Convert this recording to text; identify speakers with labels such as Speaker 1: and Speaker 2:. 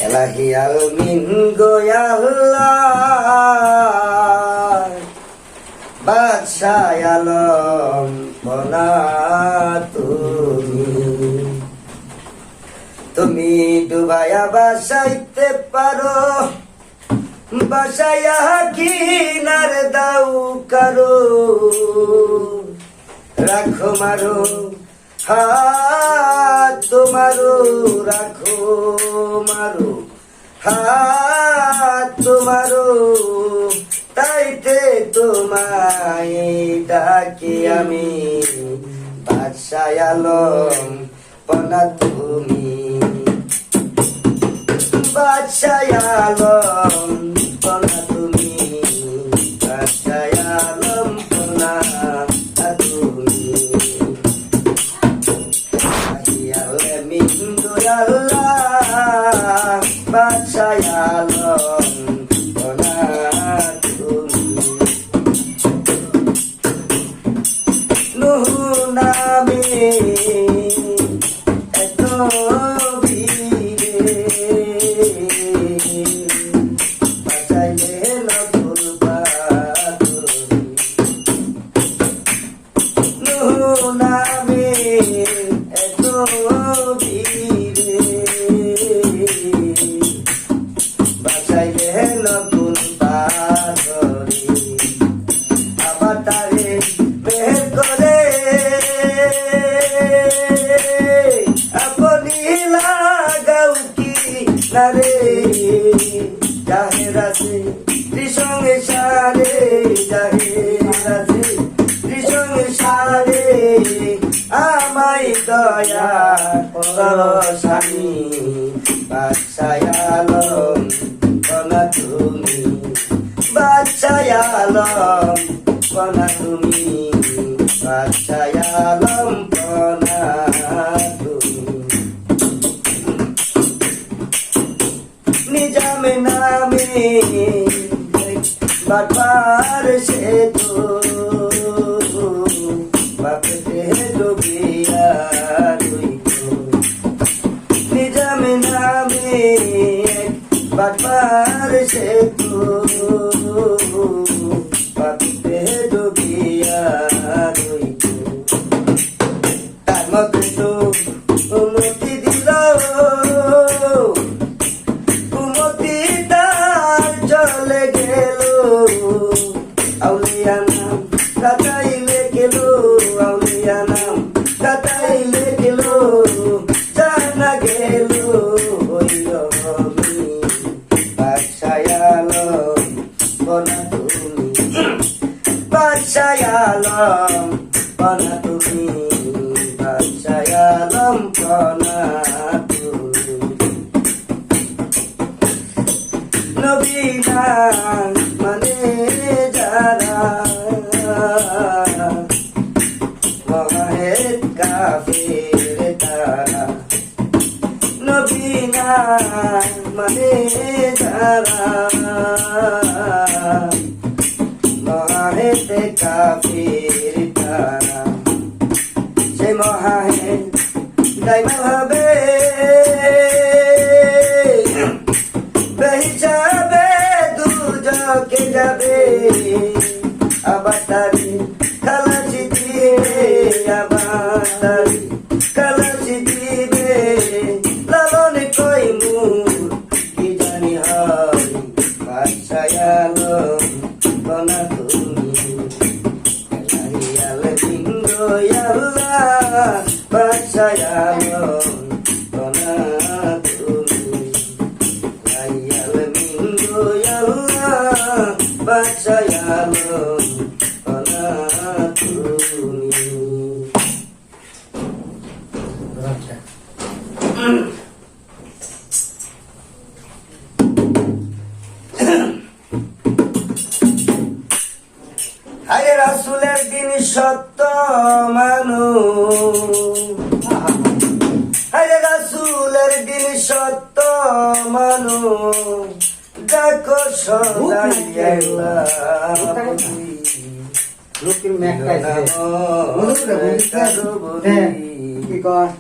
Speaker 1: এলাহি আলমিন গোয়াল্লাহ বাদশাহ আলম বনা তুমি ডুবাইয়া বাসাইতে পারো বাসাইয়া কিনার দাও কারো রাখো মারো হাত তোমারো রাখো মারো হাত তোমারো তাইতে তোমায় ডাকি আমি বাদশাহ আলম পনা তুমি বাদশাহ আলম পনা তুমি বাদশাহ আলম পনা তুমি আল্লাহ বাদশাহ আলম পনা তুমি নূহ নামে এত নামে এত ভিড়ে বাঁচাইলে নতুন পাথরে আবার তারে বের করে আপনি লাগাও কি নারে জাহের আছে ত্রিসংসারে জাহের আছে ত্রিসংসারে আমায় দয়া স্বামী বাদশাহ আলম পনা তুমি বাদশাহ আলম পনা তুমি বাদশাহ আলম পনা তুমি নিজাম নামে বাটপার সে তো বাপে ডুবিয়া নিজাম নামে বাটপার সে তো বাপে ডুবিয়া তার মধ্যে তো উন্নতি দিল কুমতি তার চলে গেল আউলিয়া নাম কাটাইলে গেল আউলিয়া নাম কাটাইলে গেল জানা গেল হইল আমি বাদশাহ আলম পনা তুমি বাদশাহ আলম পনা তুমি বাদশাহ আলম পনা তুমি নবী না মানে যারা মহেদ কাফির তারা নবী না মানে যারা মহেদ কাফির তারা সে মহেদ দাইমা ভাবে বেহিসাবে দুজকে যাবে আবার তারি খালাসি দিবে আবার তারি খালাসি দিবে লালন কই মুর কি জানি হয় বাদশাহ আলম পনা তুমি এলাহি আলমিন গোয়াল্লাহ বাদশাহ আলম পনা তুমি এলাহি আলমিন গোয়াল্লাহ বাদশাহ আলম পনা তুমি আরে রাসূলের দিন সত্য মানুষ আরে রাসূলের দিন সত্য মানুষ দেখো সদাই
Speaker 2: লোকের ম্যাক পাইছে কি কয়